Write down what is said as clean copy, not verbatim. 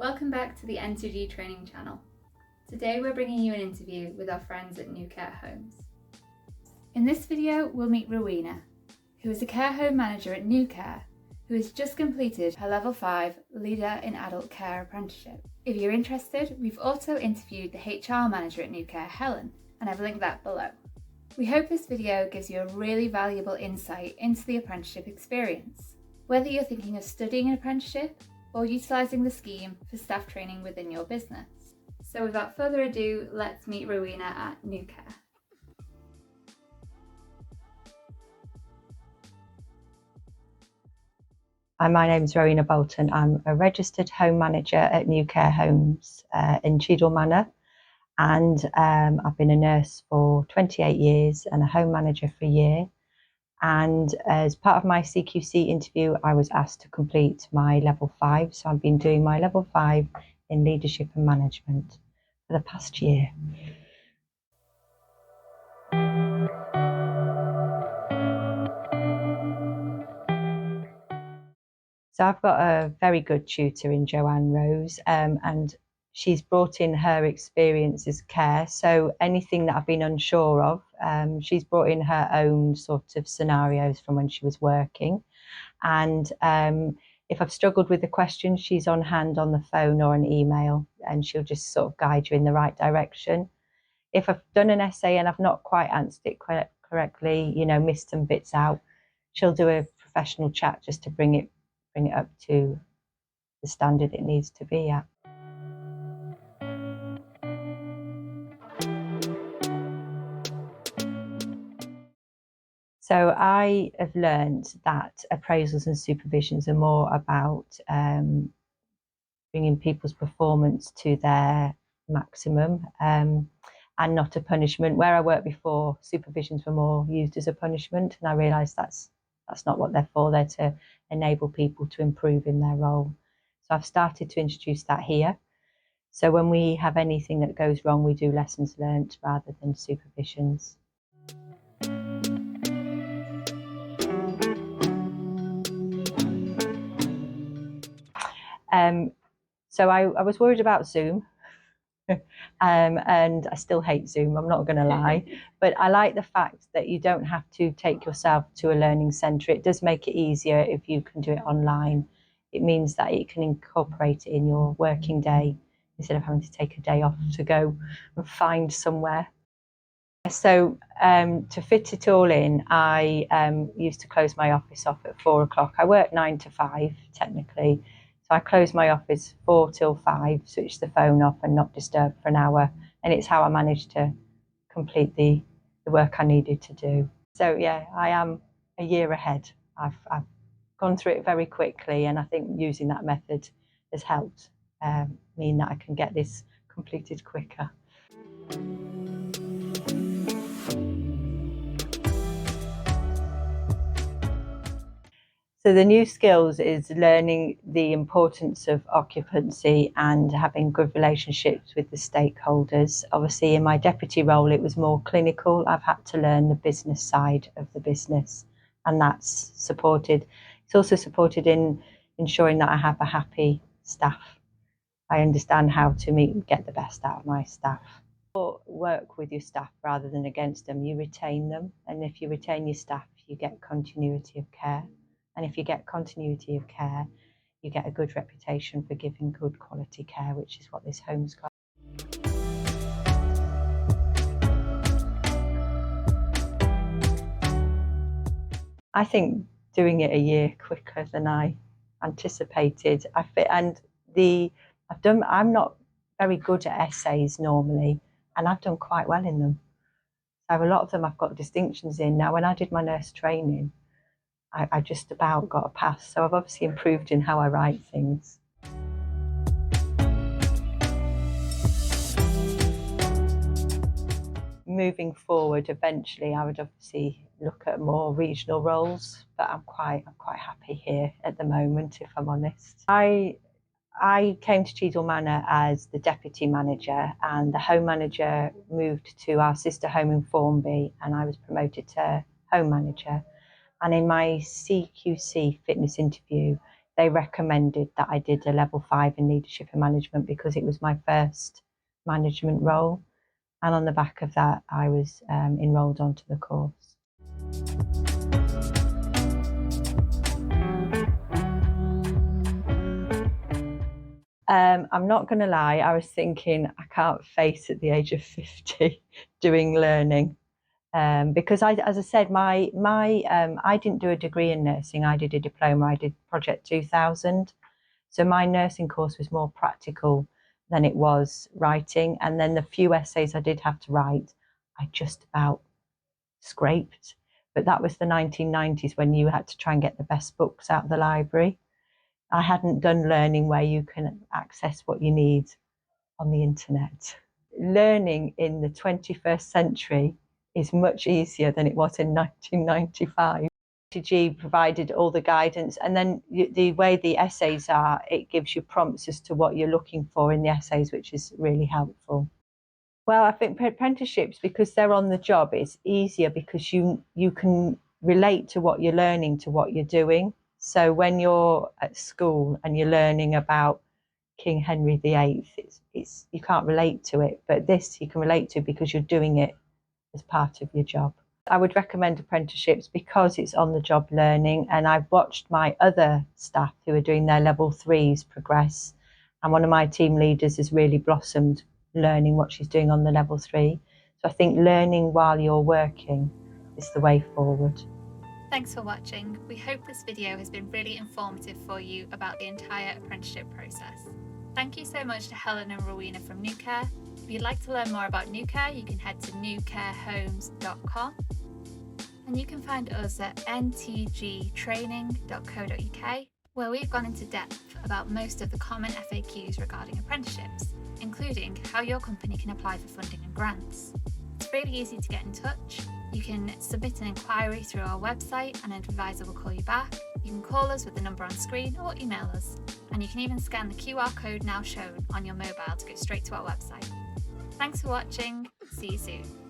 Welcome back to the NTG training channel. Today we're bringing you an interview with our friends at New Care Homes. In this video we'll meet Rowena, who is a care home manager at New Care, who has just completed her Level 5 Leader in Adult Care Apprenticeship. If you're interested, we've also interviewed the HR manager at New Care, Helen, and I've linked that below. We hope this video gives you a really valuable insight into the apprenticeship experience, whether you're thinking of studying an apprenticeship or utilising the scheme for staff training within your business. So without further ado, let's meet Rowena at New Care. Hi, my name's Rowena Bolton. I'm a registered home manager at New Care Homes in Cheadle, Manor, and I've been a nurse for 28 years and a home manager for a year. And as part of my CQC interview, I was asked to complete my Level 5. So I've been doing my Level 5 in Leadership and Management for the past year. So I've got a very good tutor in Joanne Rose, and she's brought in her experience as care. So anything that I've been unsure of, she's brought in her own sort of scenarios from when she was working. And if I've struggled with the question, she's on hand on the phone or an email, and she'll just sort of guide you in the right direction. If I've done an essay and I've not quite answered it correctly, missed some bits out, she'll do a professional chat just to bring it up to the standard it needs to be at. So I have learned that appraisals and supervisions are more about bringing people's performance to their maximum and not a punishment. Where I worked before, supervisions were more used as a punishment, and I realised that's not what they're for. They're to enable people to improve in their role. So I've started to introduce that here. So when we have anything that goes wrong, we do lessons learnt rather than supervisions. So I was worried about Zoom. And I still hate Zoom, I'm not going to lie, but I like the fact that you don't have to take yourself to a learning centre. It does make it easier if you can do it online. It means that you can incorporate it in your working day instead of having to take a day off to go and find somewhere. So to fit it all in, I used to close my office off at 4 o'clock. I work 9 to 5 technically. So I close my office 4 till 5, switch the phone off and not disturb for an hour. And it's how I managed to complete the work I needed to do. So yeah, I am a year ahead. I've gone through it very quickly, and I think using that method has helped mean that I can get this completed quicker. So the new skills is learning the importance of occupancy and having good relationships with the stakeholders. Obviously in my deputy role it was more clinical. I've had to learn the business side of the business, and that's supported. It's also supported in ensuring that I have a happy staff. I understand how to get the best out of my staff. Work with your staff rather than against them. You retain them, and if you retain your staff you get continuity of care. And if you get continuity of care, you get a good reputation for giving good quality care, which is what this home's got. I think doing it a year quicker than I anticipated. I'm not very good at essays normally, and I've done quite well in them. So a lot of them I've got distinctions in. Now, when I did my nurse training, I just about got a pass, so I've obviously improved in how I write things. Moving forward, eventually I would obviously look at more regional roles, but I'm quite happy here at the moment, if I'm honest. I came to Cheadle Manor as the deputy manager, and the home manager moved to our sister home in Formby, and I was promoted to home manager. And in my CQC fitness interview, they recommended that I did a level 5 in leadership and management because it was my first management role. And on the back of that, I was enrolled onto the course. I'm not going to lie, I was thinking I can't face at the age of 50 doing learning. Because as I said, I didn't do a degree in nursing, I did a diploma, I did Project 2000. So my nursing course was more practical than it was writing. And then the few essays I did have to write, I just about scraped. But that was the 1990s when you had to try and get the best books out of the library. I hadn't done learning where you can access what you need on the internet. Learning in the 21st century is much easier than it was in 1995. NTG provided all the guidance, and then the way the essays are, it gives you prompts as to what you're looking for in the essays, which is really helpful. Well, I think apprenticeships, because they're on the job, it's easier because you can relate to what you're learning to what you're doing. So when you're at school and you're learning about King Henry VIII, it's you can't relate to it, but this you can relate to because you're doing it as part of your job. I would recommend apprenticeships because it's on the job learning, and I've watched my other staff who are doing their level 3s progress, and one of my team leaders has really blossomed learning what she's doing on the level 3. So I think learning while you're working is the way forward. Thanks for watching. We hope this video has been really informative for you about the entire apprenticeship process. Thank you so much to Helen and Rowena from New Care. If you'd like to learn more about New Care, you can head to newcarehomes.com, and you can find us at ntgtraining.co.uk, where we've gone into depth about most of the common FAQs regarding apprenticeships, including how your company can apply for funding and grants. It's really easy to get in touch. You can submit an inquiry through our website and an advisor will call you back. You can call us with the number on screen or email us, and you can even scan the QR code now shown on your mobile to go straight to our website. Thanks for watching. See you soon.